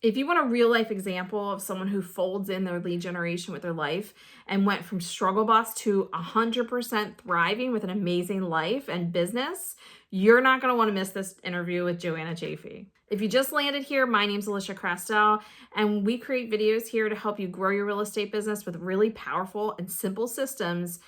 If you want a real life example of someone who folds in their lead generation with their life and went from struggle bus to 100% thriving with an amazing life and business, you're not going to want to miss this interview with Joanna Chaffee. If you just landed here, my name's Alisia Krastel, and we create videos here to help you grow your real estate business with really powerful and simple systems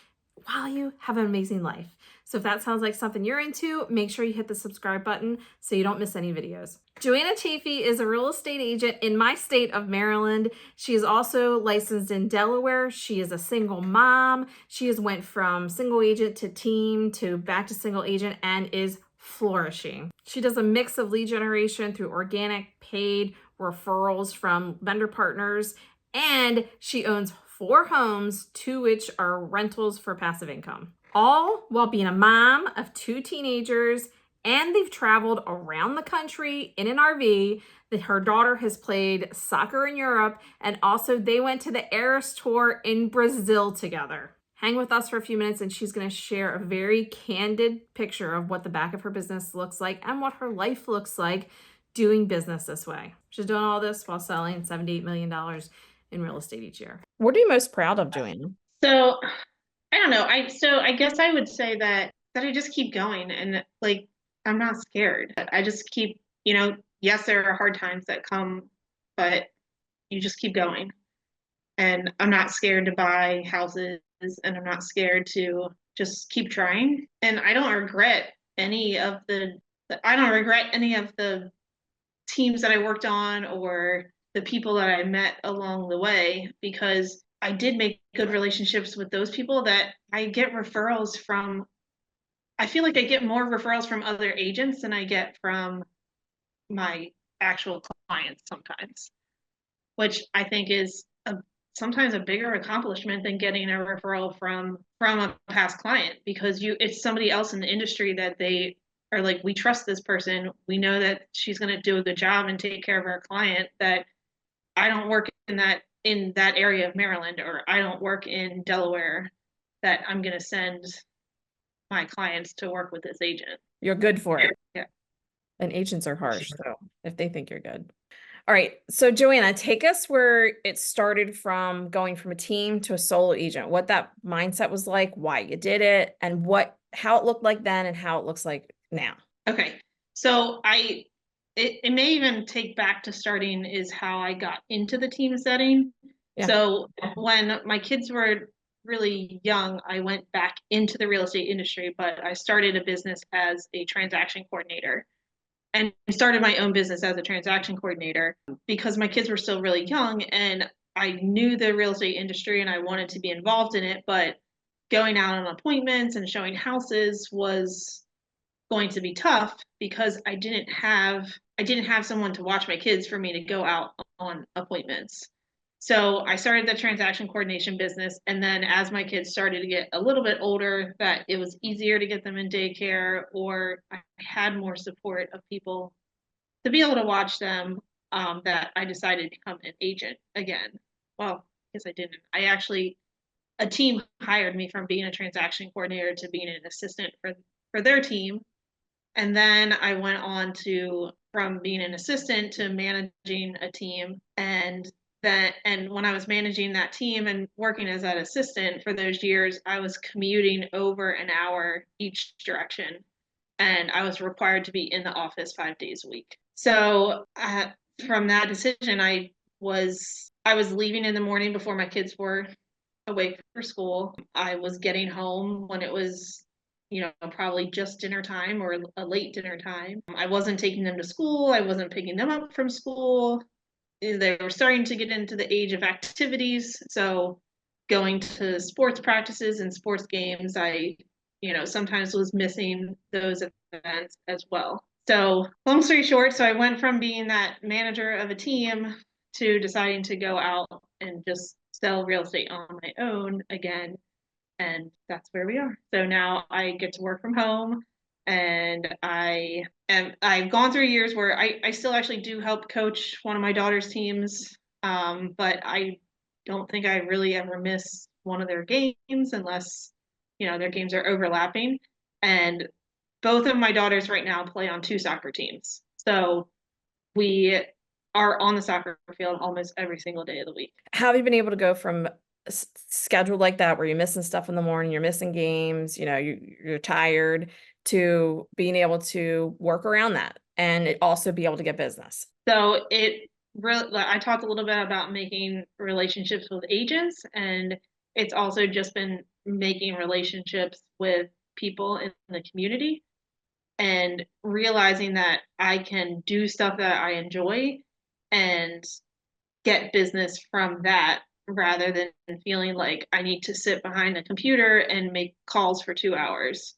while you have an amazing life. So if that sounds like something you're into, make sure you hit the subscribe button so you don't miss any videos. Joanna Chaffee is a real estate agent in my state of Maryland. She is also licensed in Delaware. She is a single mom. She has went from single agent to team to back to single agent and is flourishing. She does a mix of lead generation through organic, paid referrals from vendor partners, and she owns 4 homes, 2 which are rentals for passive income, all while being a mom of 2 teenagers. And they've traveled around the country in an RV. That her daughter has played soccer in Europe, and also they went to the Eras Tour in Brazil together. Hang with us for a few minutes and she's going to share a very candid picture of what the back of her business looks like and what her life looks like doing business this way. She's doing all this while selling $78 million in real estate each year. What are you most proud of doing? So I don't know. I guess I would say that I just keep going and like I'm not scared. I just keep, yes, there are hard times that come, but you just keep going. And I'm not scared to buy houses and I'm not scared to just keep trying. And I don't regret any of the teams that I worked on or the people that I met along the way because I did make good relationships with those people that I get referrals from. I feel like I get more referrals from other agents than I get from my actual clients sometimes, which I think is sometimes a bigger accomplishment than getting a referral from a past client because it's somebody else in the industry that they are like, we trust this person. We know that she's going to do a good job and take care of our client. That I don't work in that area of Maryland or I don't work in Delaware. That I'm going to send my clients to work with this agent. You're good for it. Yeah. And agents are harsh, so if they think you're good. All right. So Joanna, take us where it started from going from a team to a solo agent, what that mindset was like, why you did it, and how it looked like then and how it looks like now. Okay. So it may even take back to starting is how I got into the team setting. Yeah. So when my kids were really young, I went back into the real estate industry, but I started a business as a transaction coordinator and started my own business as a transaction coordinator because my kids were still really young and I knew the real estate industry and I wanted to be involved in it, but going out on appointments and showing houses was going to be tough because I didn't have someone to watch my kids for me to go out on appointments. So I started the transaction coordination business. And then as my kids started to get a little bit older, that it was easier to get them in daycare or I had more support of people to be able to watch them, that I decided to become an agent again. Well, I guess I didn't. A team hired me from being a transaction coordinator to being an assistant for their team. And then I went on from being an assistant to managing a team. And when I was managing that team and working as that assistant for those years, I was commuting over an hour each direction. And I was required to be in the office 5 days a week. So from that decision, I was leaving in the morning before my kids were awake for school. I was getting home when it was probably just dinner time or a late dinner time. I wasn't taking them to school. I wasn't picking them up from school. They were starting to get into the age of activities. So going to sports practices and sports games, I sometimes was missing those events as well. So long story short, so I went from being that manager of a team to deciding to go out and just sell real estate on my own again. And that's where we are. So now I get to work from home and I've gone through years where I still actually do help coach one of my daughter's teams. But I don't think I really ever miss one of their games unless, their games are overlapping. And both of my daughters right now play on 2 soccer teams. So we are on the soccer field almost every single day of the week. How have you been able to go from scheduled like that where you're missing stuff in the morning, you're missing games, you're tired, to being able to work around that and also be able to get business? So it really, like, I talked a little bit about making relationships with agents, and it's also just been making relationships with people in the community and realizing that I can do stuff that I enjoy and get business from that rather than feeling like I need to sit behind a computer and make calls for 2 hours.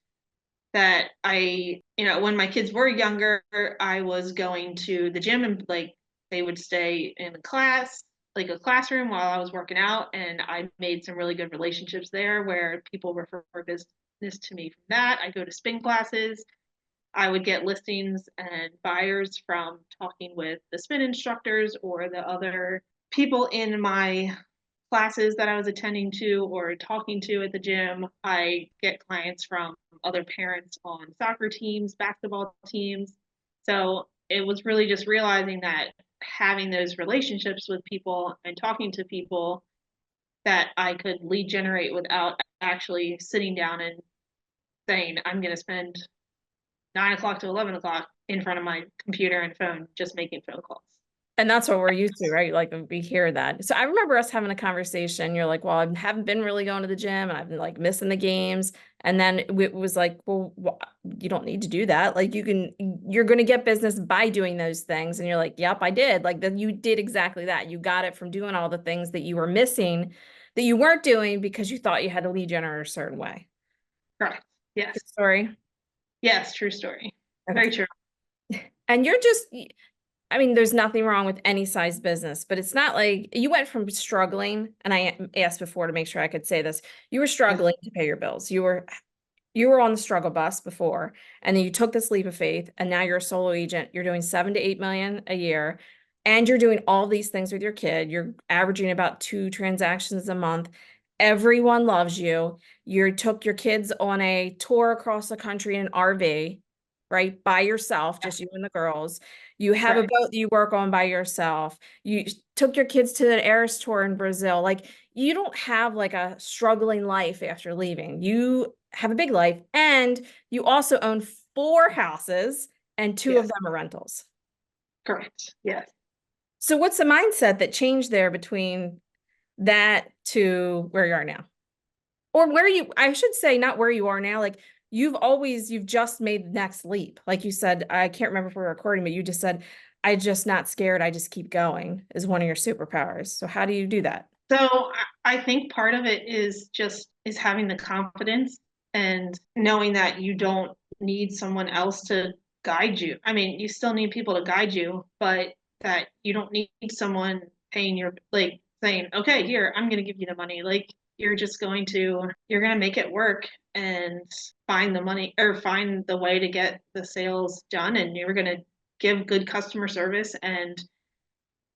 That when my kids were younger, I was going to the gym and like they would stay in the class, like a classroom while I was working out. And I made some really good relationships there where people refer business to me from that. I go to spin classes. I would get listings and buyers from talking with the spin instructors or the other people in my classes that I was attending to or talking to at the gym. I get clients from other parents on soccer teams, basketball teams. So it was really just realizing that having those relationships with people and talking to people that I could lead generate without actually sitting down and saying, I'm going to spend 9 o'clock to 11 o'clock in front of my computer and phone just making phone calls. And that's what we're used to, right? Like we hear that. So I remember us having a conversation. You're like, well, I haven't been really going to the gym and I've been like missing the games. And then it was like, well, you don't need to do that. Like you're going to get business by doing those things. And you're like, yep, I did. Like then you did exactly that. You got it from doing all the things that you were missing that you weren't doing because you thought you had to lead generate a certain way. Correct. Yes. True story. Yes. True story. Okay. Very true. And you're just, I mean, there's nothing wrong with any size business, but it's not like you went from struggling, and I asked before to make sure I could say this. You were struggling to pay your bills. You were on the struggle bus before, and then you took this leap of faith, and now you're a solo agent. You're doing 7 to 8 million a year, and you're doing all these things with your kid. You're averaging about 2 transactions a month. Everyone loves you. You took your kids on a tour across the country in an RV, right? By yourself, just you and the girls. You have a Right. boat that you work on by yourself. You took your kids to the Eras tour in Brazil. Like you don't have like a struggling life after leaving. You have a big life, and you also own 4 houses and two of Yes. them are rentals. Correct. Yes. So what's the mindset that changed there between that to where you are now? Or where you, I should say, not where you are now, like you've just made the next leap. Like you said, I can't remember if we were recording, but you just said, I just not scared, I just keep going is one of your superpowers. So how do you do that? So I think part of it is having the confidence and knowing that you don't need someone else to guide you. I mean, you still need people to guide you, but that you don't need someone paying your like saying, okay, here, I'm going to give you the money. Like you're going to make it work and find the money or find the way to get the sales done, and you're going to give good customer service. And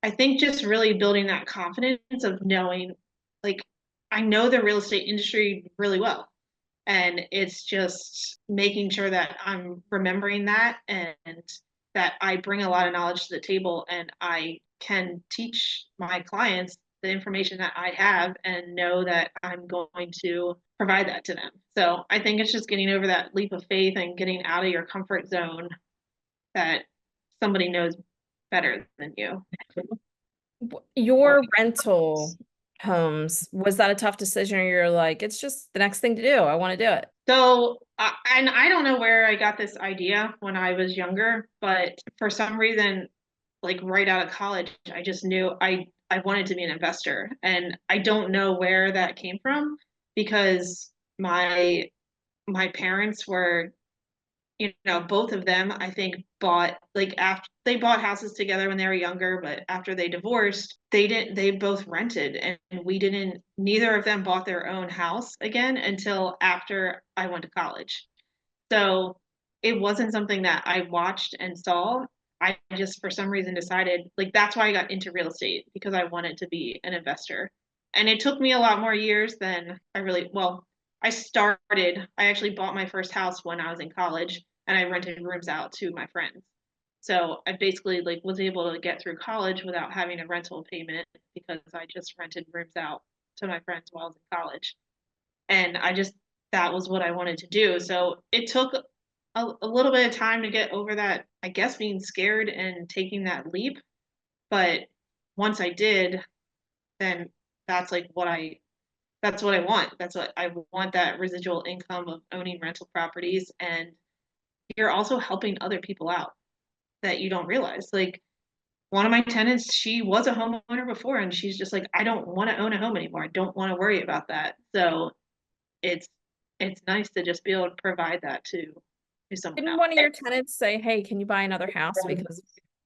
I think just really building that confidence of knowing, like, I know the real estate industry really well. And it's just making sure that I'm remembering that and that I bring a lot of knowledge to the table and I can teach my clients the information that I have and know that I'm going to provide that to them. So I think it's just getting over that leap of faith and getting out of your comfort zone that somebody knows better than you. Your rental homes, was that a tough decision, or you're like, it's just the next thing to do, I want to do it? So, and I don't know where I got this idea when I was younger, but for some reason, like right out of college, I just knew I wanted to be an investor, and I don't know where that came from because my parents were, both of them, I think, bought like after they bought houses together when they were younger, but after they divorced, they both rented, and we didn't, neither of them bought their own house again until after I went to college. So it wasn't something that I watched and saw. I just, for some reason, decided like that's why I got into real estate because I wanted to be an investor. And it took me a lot more years than I actually bought my first house when I was in college and I rented rooms out to my friends. So I basically like was able to get through college without having a rental payment because I just rented rooms out to my friends while I was in college. And I just, that was what I wanted to do. So it took a little bit of time to get over that, I guess, being scared and taking that leap. But once I did, then that's like that's what I want. That's what I want, that residual income of owning rental properties. And you're also helping other people out that you don't realize. Like one of my tenants, she was a homeowner before and she's just like, I don't want to own a home anymore. I don't want to worry about that. So it's it's nice to just be able to provide that to someone Didn't else. one of your tenants say, hey, can you buy another house? Because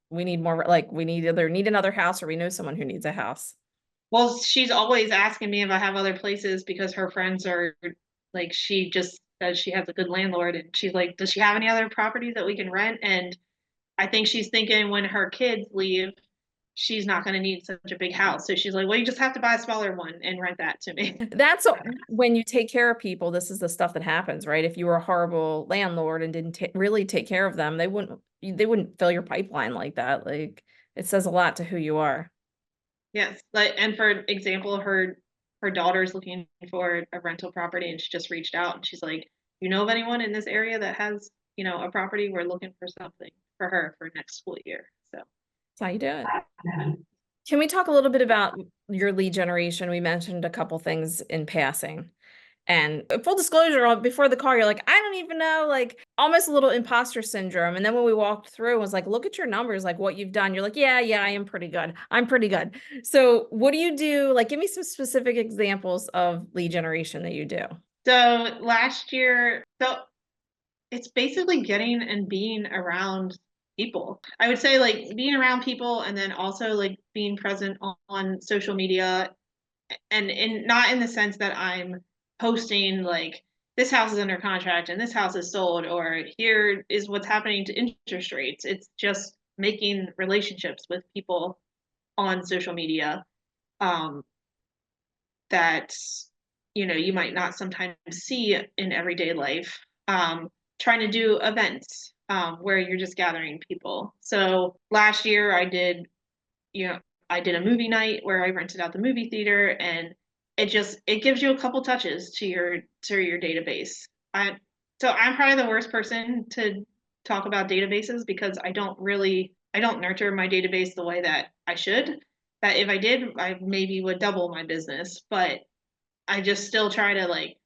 we need more, like, we need either need another house or we know someone who needs a house. Well, she's always asking me if I have other places because her friends are like, she just says she has a good landlord and she's like, does she have any other properties that we can rent? And I think she's thinking when her kids leave, she's not going to need such a big house. So she's like, well, you just have to buy a smaller one and rent that to me. When you take care of people, this is the stuff that happens, right? If you were a horrible landlord and didn't really take care of them, they wouldn't fill your pipeline like that. Like, it says a lot to who you are. Yes, like, and for example, her daughter's looking for a rental property and she just reached out and she's like, you know of anyone in this area that has, a property? We're looking for something for her for next school year. So That's how you do it. Can we talk a little bit about your lead generation? We mentioned a couple things in passing. And full disclosure, before the call, you're like, I don't even know, like almost a little imposter syndrome. And then when we walked through, it was like, look at your numbers, like what you've done. You're like, yeah, I am pretty good. I'm pretty good. So what do you do? Like, give me some specific examples of lead generation that you do. so last year, so it's basically getting and being around people. I would say like being around people and then also like being present on social media and not in the sense that I'm posting like this house is under contract and this house is sold or here is what's happening to interest rates. It's just making relationships with people on social media um, that you might not sometimes see in everyday life. Trying to do events where you're just gathering people. So last year you know, I did a movie night where I rented out the movie theater and it gives you a couple touches to your database. I'm probably the worst person to talk about databases because I don't nurture my database the way that I should. That if I did, I maybe would double my business, but I just still try to like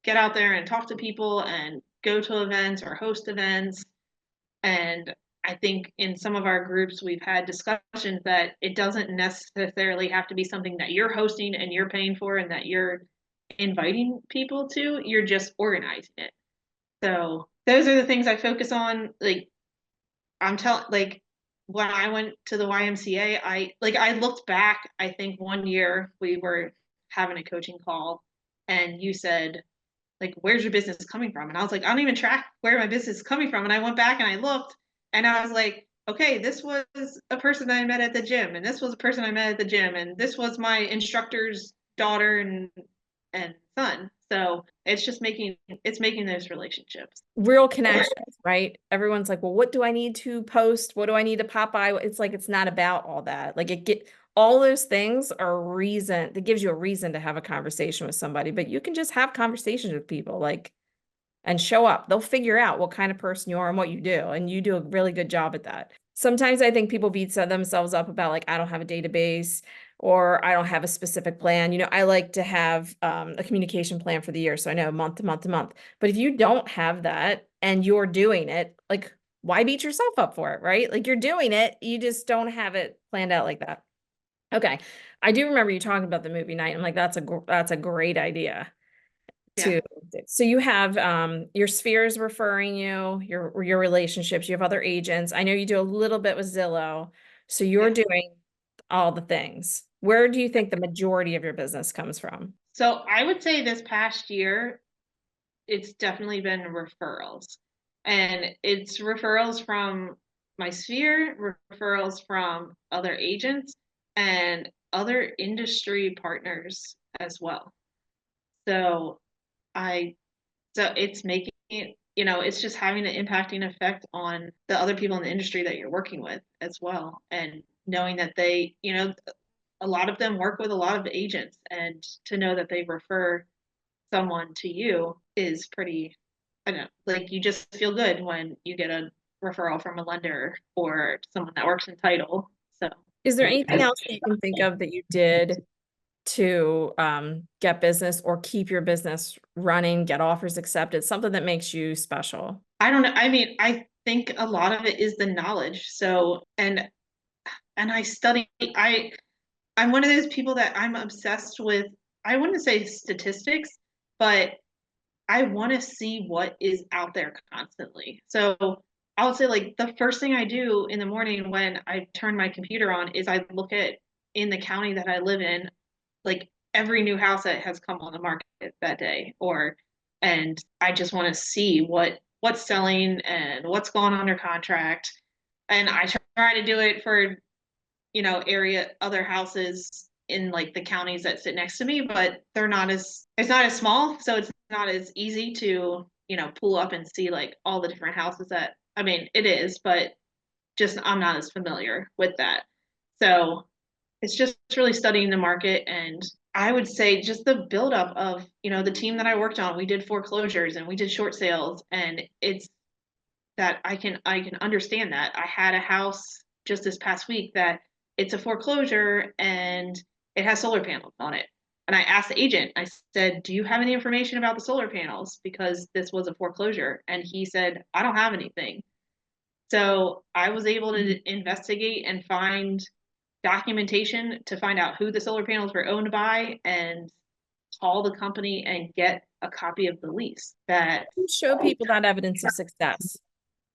get out there and talk to people and go to events or host events and I think in some of our groups, we've had discussions that it doesn't necessarily have to be something that you're hosting and you're paying for and that you're inviting people to. You're just organizing it. So those are the things I focus on. Like I'm telling, like when I went to the YMCA, I looked back. I think one year we were having a coaching call, and you said like, where's your business coming from? And I was like, I don't even track where my business is coming from. And I went back and I looked and I was like, okay, this was a person that I met at the gym, and this was a person I met at the gym, and this was my instructor's daughter and son. So it's making those relationships. Real connections, right? Everyone's like, well, what do I need to post? What do I need to pop by? It's like, it's not about all that. Like all those things are a reason that gives you a reason to have a conversation with somebody, but you can just have conversations with people like, and show up. They'll figure out what kind of person you are and what you do. And you do a really good job at that. Sometimes I think people beat themselves up about like, I don't have a database or I don't have a specific plan. I like to have a communication plan for the year. So I know month to month to month. But if you don't have that and you're doing it, like, why beat yourself up for it, right? Like you're doing it, you just don't have it planned out like that. Okay. I do remember you talking about the movie night. I'm like, that's a great idea Yeah. to. So you have your spheres referring you, your relationships, you have other agents. I know you do a little bit with Zillow. So you're Yeah. doing all the things. Where do you think the majority of your business comes from? So I would say this past year, it's definitely been referrals. And it's referrals from my sphere, referrals from other agents, and other industry partners as well. So I so it's making it it's just having an impacting effect on the other people in the industry that you're working with as well. And knowing that a lot of them work with a lot of agents, and to know that they refer someone to you is pretty, I don't know, like you just feel good when you get a referral from a lender or someone that works in title. So Is there anything else that you can think of that you did to get business or keep your business running, get offers accepted, something that makes you special? I don't know. I mean, I think a lot of it is the knowledge. So, and I study, I'm one of those people that I'm obsessed with, I wouldn't say statistics, but I want to see what is out there constantly. So I would say like the first thing I do in the morning when I turn my computer on is I look at in the county that I live in, like every new house that has come on the market that day, and I just want to see what's selling and what's going on under contract. And I try to do it for, area other houses in like the counties that sit next to me, but it's not as small, so it's not as easy to, pull up and see like all the different houses that, I mean, it is, but just I'm not as familiar with that. So it's just really studying the market. And I would say just the buildup of, the team that I worked on, we did foreclosures and we did short sales, and it's that I can understand that. I had a house just this past week that it's a foreclosure and it has solar panels on it. And I asked the agent, I said, "Do you have any information about the solar panels? Because this was a foreclosure." And he said, "I don't have anything." So I was able to investigate and find documentation to find out who the solar panels were owned by and call the company and get a copy of the lease that Show people that evidence of success,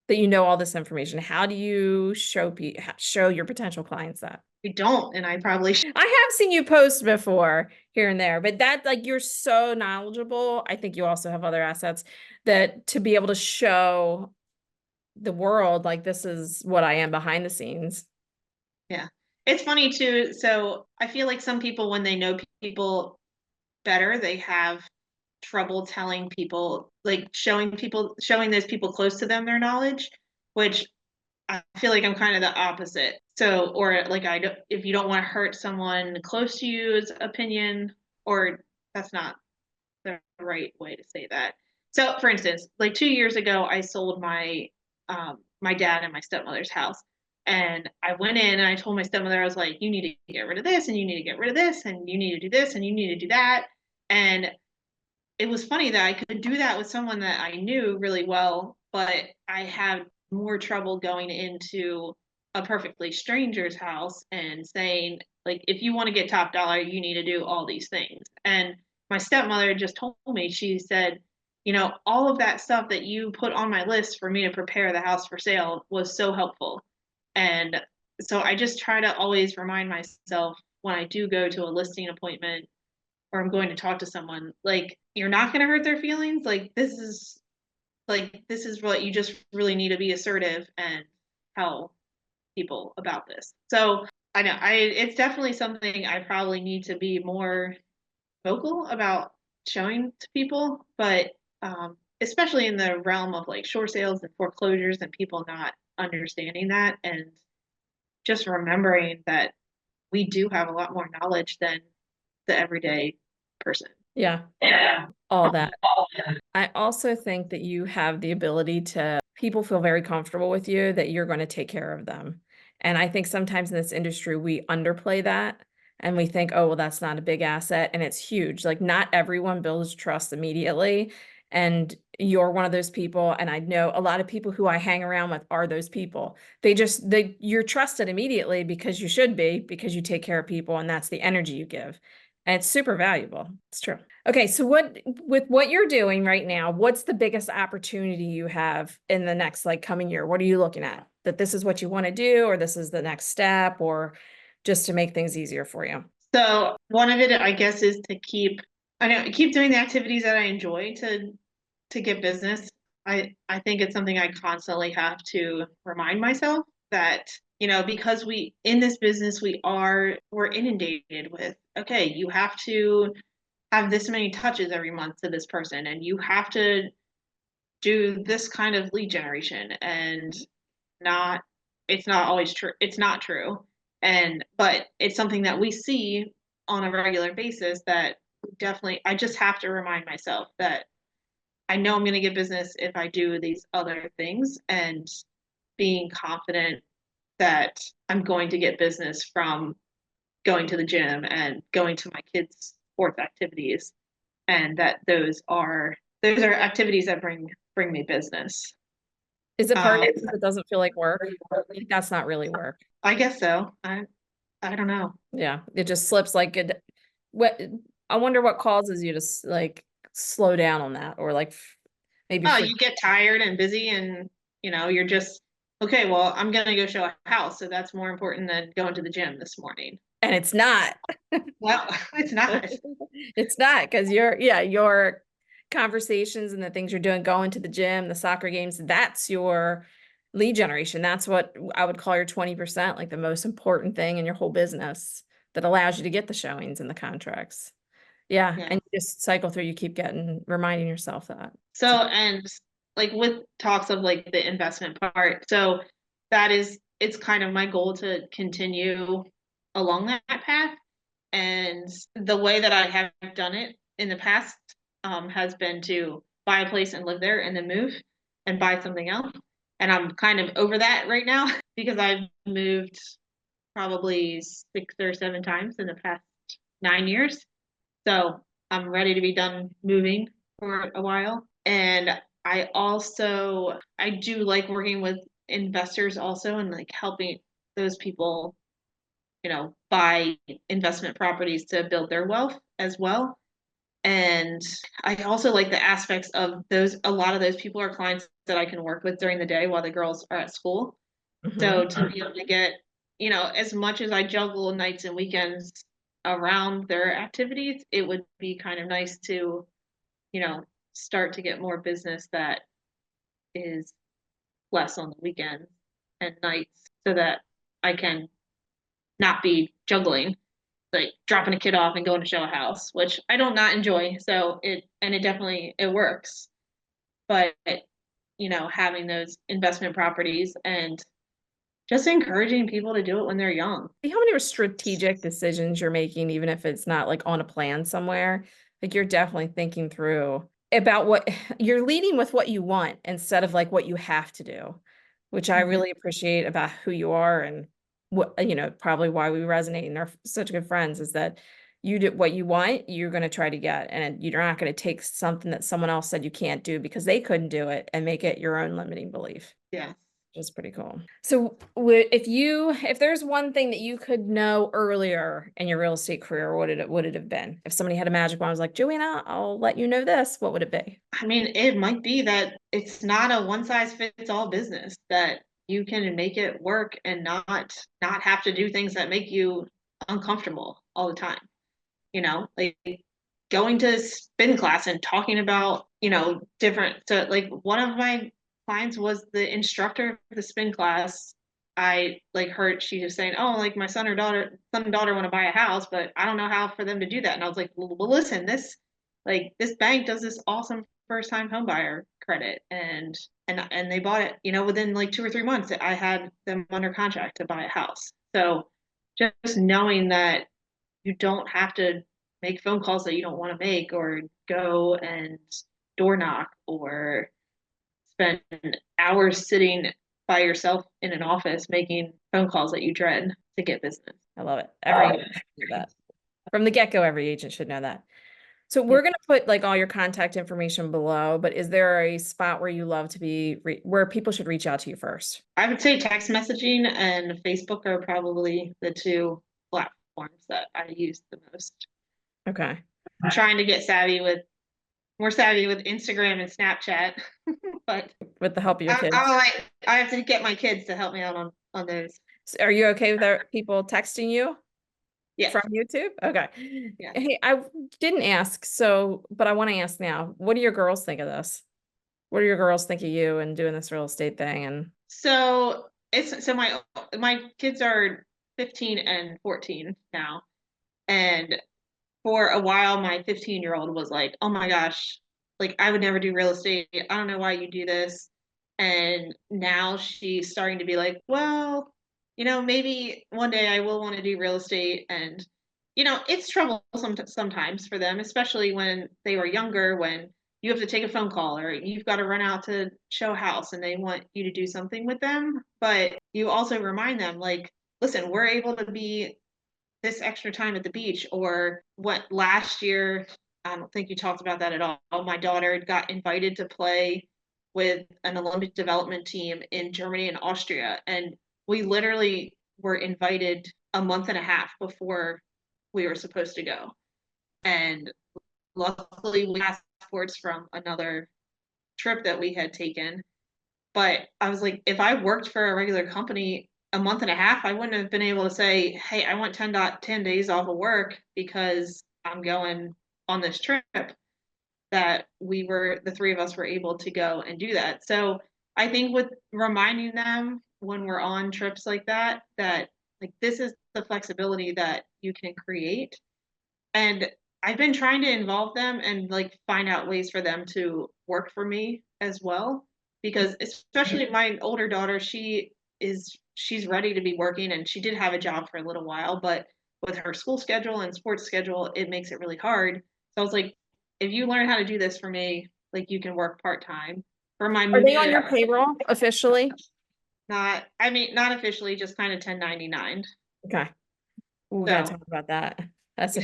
that you know all this information. How do you show your potential clients that? we don't, and I probably should. I have seen you post before here and there, but that, like, you're so knowledgeable. I think you also have other assets that to be able to show the world, like, this is what I am behind the scenes. Yeah. It's funny too. So I feel like some people, when they know people better, they have trouble telling people, like showing those people close to them their knowledge, which I feel like I'm kind of the opposite. So, or like if you don't want to hurt someone close to you's opinion, or that's not the right way to say that. So, for instance, like 2 years ago, I sold my dad and my stepmother's house, and I went in and I told my stepmother, I was like, "You need to get rid of this, and you need to get rid of this, and you need to do this, and you need to do that." And it was funny that I could do that with someone that I knew really well, but I had more trouble going into a perfectly stranger's house and saying, like, if you want to get top dollar, you need to do all these things. And my stepmother just told me, she said, all of that stuff that you put on my list for me to prepare the house for sale was so helpful. And so I just try to always remind myself when I do go to a listing appointment or I'm going to talk to someone, like, you're not going to hurt their feelings. This is what you just really need to be assertive and tell people about this. So I know it's definitely something I probably need to be more vocal about showing to people, but especially in the realm of like short sales and foreclosures and people not understanding that, and just remembering that we do have a lot more knowledge than the everyday person. Yeah. Yeah. All that. I also think that you have the ability to people feel very comfortable with you, that you're gonna take care of them. And I think sometimes in this industry, we underplay that and we think, "Oh, well, that's not a big asset," and it's huge. Like, not everyone builds trust immediately, and you're one of those people, and I know a lot of people who I hang around with are those people. You're trusted immediately because you should be, because you take care of people, and that's the energy you give. And it's super valuable. It's true. Okay, so with what you're doing right now, what's the biggest opportunity you have in the next like coming year? What are you looking at? That this is what you want to do, or this is the next step, or just to make things easier for you? So one of it, I guess, is to keep doing the activities that I enjoy to get business. I think it's something I constantly have to remind myself that, because we in this business we're inundated with, okay, you have to have this many touches every month to this person, and you have to do this kind of lead generation and not it's not always true. It's not true. But it's something that we see on a regular basis that definitely I just have to remind myself that I know I'm going to get business if I do these other things, and being confident that I'm going to get business from going to the gym and going to my kids' sports activities, and that those are activities that bring me business. Is it part of Um, it because it doesn't feel like work? Like, that's not really work. I guess so. I don't know. Yeah, it just slips like it. What I wonder what causes you to like slow down on that, or like maybe Oh, for, you get tired and busy, and you're just okay. Well, I'm gonna go show a house, so that's more important than going to the gym this morning. and it's not. Well, it's not. It's not because your conversations and the things you're doing, going to the gym, the soccer games, that's your lead generation. That's what I would call your 20%, like the most important thing in your whole business that allows you to get the showings and the contracts. Yeah. Yeah. And you just cycle through, you keep reminding yourself that. So, and like with talks of like the investment part, so it's kind of my goal to continue along that path. And the way that I have done it in the past has been to buy a place and live there and then move and buy something else. And I'm kind of over that right now because I've moved probably 6 or 7 times in the past 9 years. So I'm ready to be done moving for a while. And I do like working with investors also, and like helping those people, buy investment properties to build their wealth as well. And I also like the aspects of a lot of those people are clients that I can work with during the day while the girls are at school. Mhm. So to be able to get, as much as I juggle nights and weekends around their activities, it would be kind of nice to, start to get more business that is less on the weekends and nights so that I can not be juggling, like dropping a kid off and going to show a house, which I don't not enjoy. So it definitely it works. But having those investment properties and just encouraging people to do it when they're young. See how many strategic decisions you're making, even if it's not like on a plan somewhere. Like you're definitely thinking through about what you're leading with what you want instead of like what you have to do, which I really appreciate about who you are and what, probably why we resonate and are such good friends is that you do what you want, you're going to try to get, and you're not going to take something that someone else said you can't do because they couldn't do it and make it your own limiting belief. Yeah. Which is pretty cool. So if there's one thing that you could know earlier in your real estate career, would it have been? If somebody had a magic wand, was like, Joanna, I'll let you know this, what would it be? I mean, it might be that it's not a one size fits all business, that you can make it work and not have to do things that make you uncomfortable all the time. Like going to spin class and talking about, different, so like one of my clients was the instructor of the spin class. I like heard she was saying, oh, like my son and daughter want to buy a house, but I don't know how for them to do that. And I was like, well, listen, this bank does this awesome first time home buyer credit, and they bought it, within like 2 or 3 months. I had them under contract to buy a house. So just knowing that you don't have to make phone calls that you don't want to make, or go and door knock, or spend hours sitting by yourself in an office making phone calls that you dread to get business. I love it. Every agent should know that. From the get-go, every agent should know that. So Yeah. we're going to put like all your contact information below, but is there a spot where you love to be, where people should reach out to you first? I would say text messaging and Facebook are probably the two platforms that I use the most. Okay. I'm trying to get more savvy with Instagram and Snapchat, but With the help of your I, kids. I have to get my kids to help me out on those. So are you okay with people texting you Yes. from YouTube? Okay. Yeah. Hey, I didn't ask, but I want to ask now. What do your girls think of this? What do your girls think of you and doing this real estate thing? And So my kids are 15 and 14 now. And for a while, my 15-year-old was like, oh my gosh, like, I would never do real estate. I don't know why you do this. And now she's starting to be like, well, maybe one day I will want to do real estate. And, it's troublesome sometimes for them, especially when they were younger, when you have to take a phone call or you've got to run out to show a house and they want you to do something with them. But you also remind them, like, listen, we're able to be this extra time at the beach. Or what, last year, I don't think you talked about that at all. My daughter got invited to play with an Olympic development team in Germany and Austria. And we literally were invited a month and a half before we were supposed to go. And luckily, we had passports from another trip that we had taken. But I was like, if I worked for a regular company a month and a half, I wouldn't have been able to say, hey, I want 10 days off of work because I'm going on this trip. That the three of us were able to go and do that. So I think with reminding them when we're on trips like that, that like this is the flexibility that you can create. And I've been trying to involve them and like find out ways for them to work for me as well. Because especially my older daughter, she's ready to be working, and she did have a job for a little while, but with her school schedule and sports schedule, it makes it really hard. So I was like, if you learn how to do this for me, like you can work part-time for my Are they on movie. your payroll officially? Not officially, just kind of 1099. Okay. We gotta So talk about that. That's a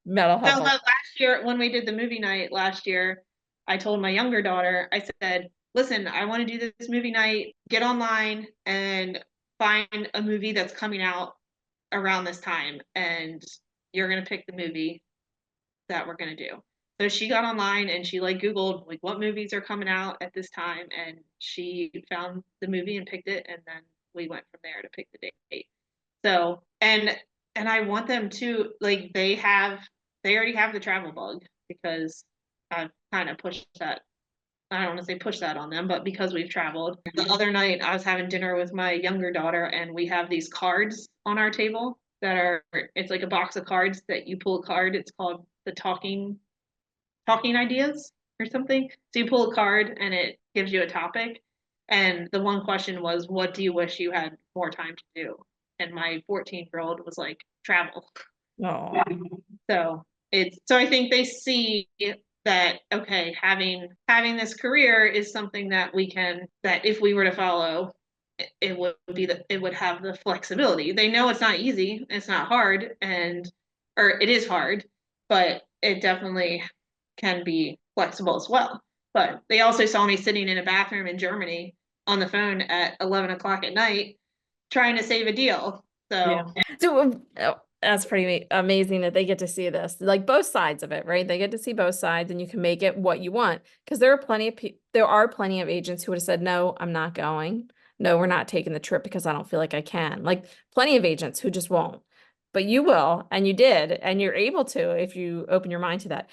that'll So help. last year, when we did the movie night last year, I told my younger daughter, I said, listen, I want to do this movie night. Get online and find a movie that's coming out around this time. And you're going to pick the movie that we're going to do. So she got online and she like Googled like what movies are coming out at this time. And she found the movie and picked it. And then we went from there to pick the date. So, and I want them to like they already have the travel bug because I've kind of pushed that. I don't want to say push that on them, but because we've traveled. The other night I was having dinner with my younger daughter and we have these cards on our table that are it's like a box of cards that you pull a card. It's called the talking ideas or something. So you pull a card and it gives you a topic. And the one question was, what do you wish you had more time to do? And my 14-year-old was like, travel. Oh, So I think they see that okay, having this career is something that that if we were to follow, it would have the flexibility. They know it's not easy, it's not hard, or it is hard, but it definitely can be flexible as well. But they also saw me sitting in a bathroom in Germany on the phone at 11 o'clock at night trying to save a deal. yeah. So So that's pretty amazing that they get to see this, like both sides of it, right? They get to see both sides, and you can make it what you want. Because there are plenty of agents who would have said, "No, I'm not going. No, we're not taking the trip because I don't feel like I can." Like plenty of agents who just won't. But you will, and you did, and you're able to if you open your mind to that.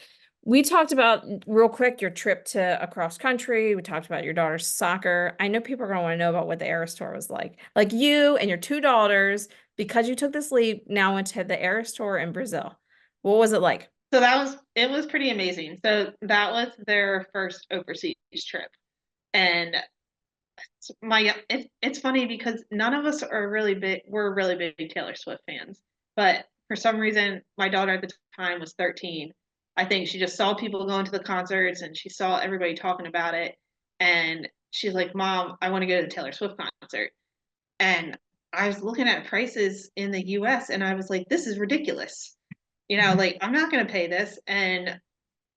We talked about real quick your trip to across country. We talked about your daughter's soccer. I know people are going to want to know about what the Eras tour was like. Like you and your two daughters, because you took this leap, now went to the Eras tour in Brazil. What was it like? So it was pretty amazing. So that was their first overseas trip. And it's funny because none of us are really big, we're really big Taylor Swift fans. But for some reason, my daughter at the time was 13. I think she just saw people going to the concerts and she saw everybody talking about it. And she's like, Mom, I want to go to the Taylor Swift concert. And I was looking at prices in the US and I was like, this is ridiculous. Like I'm not going to pay this. And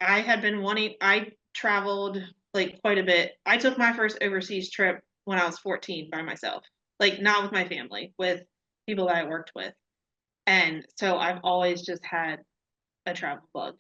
I traveled like quite a bit. I took my first overseas trip when I was 14 by myself, like not with my family, with people that I worked with. And so I've always just had a travel bug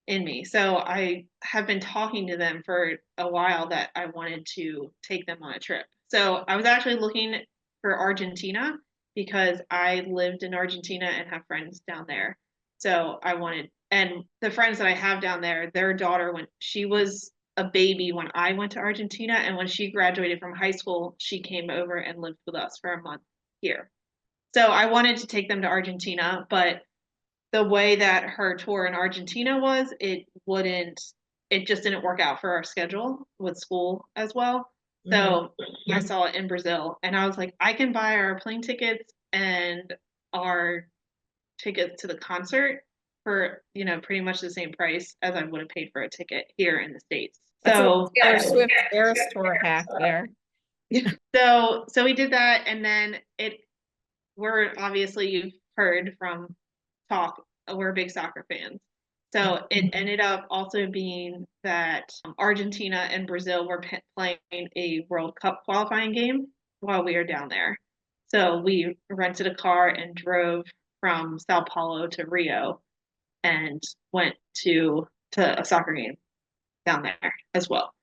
in me. So I have been talking to them for a while that I wanted to take them on a trip. So I was actually looking for Argentina because I lived in Argentina and have friends down there. So and the friends that I have down there, their daughter, when she was a baby when I went to Argentina, and when she graduated from high school, she came over and lived with us for a month here. So I wanted to take them to Argentina, but the way that her tour in Argentina was, it wouldn't it just didn't work out for our schedule with school as well. Mhm. So I saw it in Brazil, and I was like, I can buy our plane tickets and our tickets to the concert for, pretty much the same price as I would have paid for a ticket here in the States. That's So a Taylor Swift Eras Tour hack there. so we did that, and then we're obviously, you've heard from talk, we're big soccer fans. So it ended up also being that Argentina and Brazil were playing a World Cup qualifying game while we were down there. So we rented a car and drove from Sao Paulo to Rio and went to a soccer game down there as well.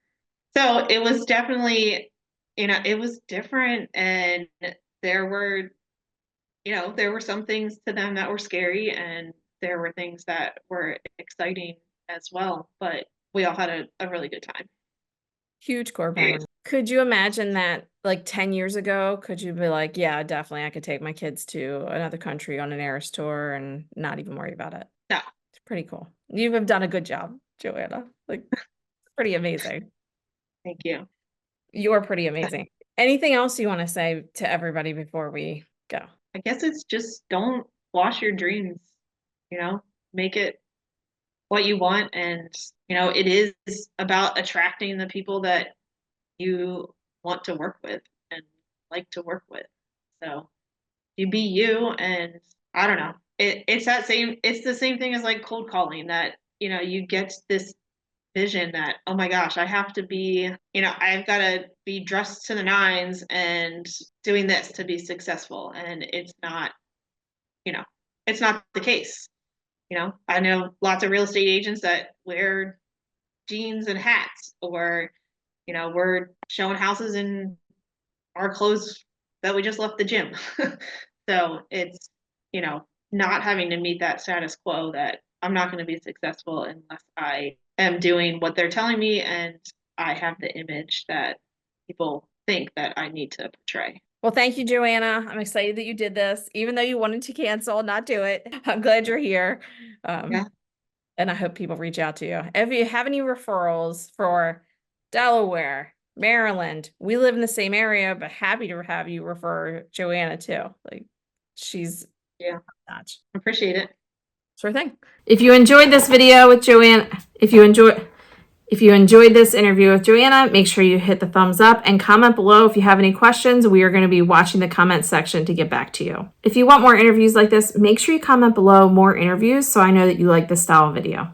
So it was definitely, it was different, and there were, there were some things to them that were scary, and there were things that were exciting as well, but we all had a really good time. Huge core memory. Could you imagine that like 10 years ago? Could you be like, yeah, definitely I could take my kids to another country on an Eras tour and not even worry about it? No. It's pretty cool. You have done a good job, Joanna. Like, pretty amazing. Thank you. You're pretty amazing. Anything else you want to say to everybody before we go? I guess it's just, don't wash your dreams, make it what you want. And, it is about attracting the people that you want to work with and like to work with. So you be you, and I don't know. It's the same thing as like cold calling, that, you get this vision that, oh my gosh, I have to be, I've got to be dressed to the nines and doing this to be successful. And it's not the case. I know lots of real estate agents that wear jeans and hats, or, we're showing houses in our clothes that we just left the gym. So it's, not having to meet that status quo, that I'm not going to be successful unless I am doing what they're telling me and I have the image that people think that I need to portray. Well, thank you, Joanna. I'm excited that you did this, even though you wanted to cancel, not do it. I'm glad you're here. Yeah. And I hope people reach out to you. If you have any referrals for Delaware, Maryland, we live in the same area, but happy to have you refer Joanna too. Like, she's top-notch. Appreciate it. Sure thing. If you enjoyed this video with Joanna, if you enjoyed this interview with Joanna, make sure you hit the thumbs up and comment below if you have any questions. We are going to be watching the comment section to get back to you. If you want more interviews like this, make sure you comment below more interviews so I know that you like this style of video.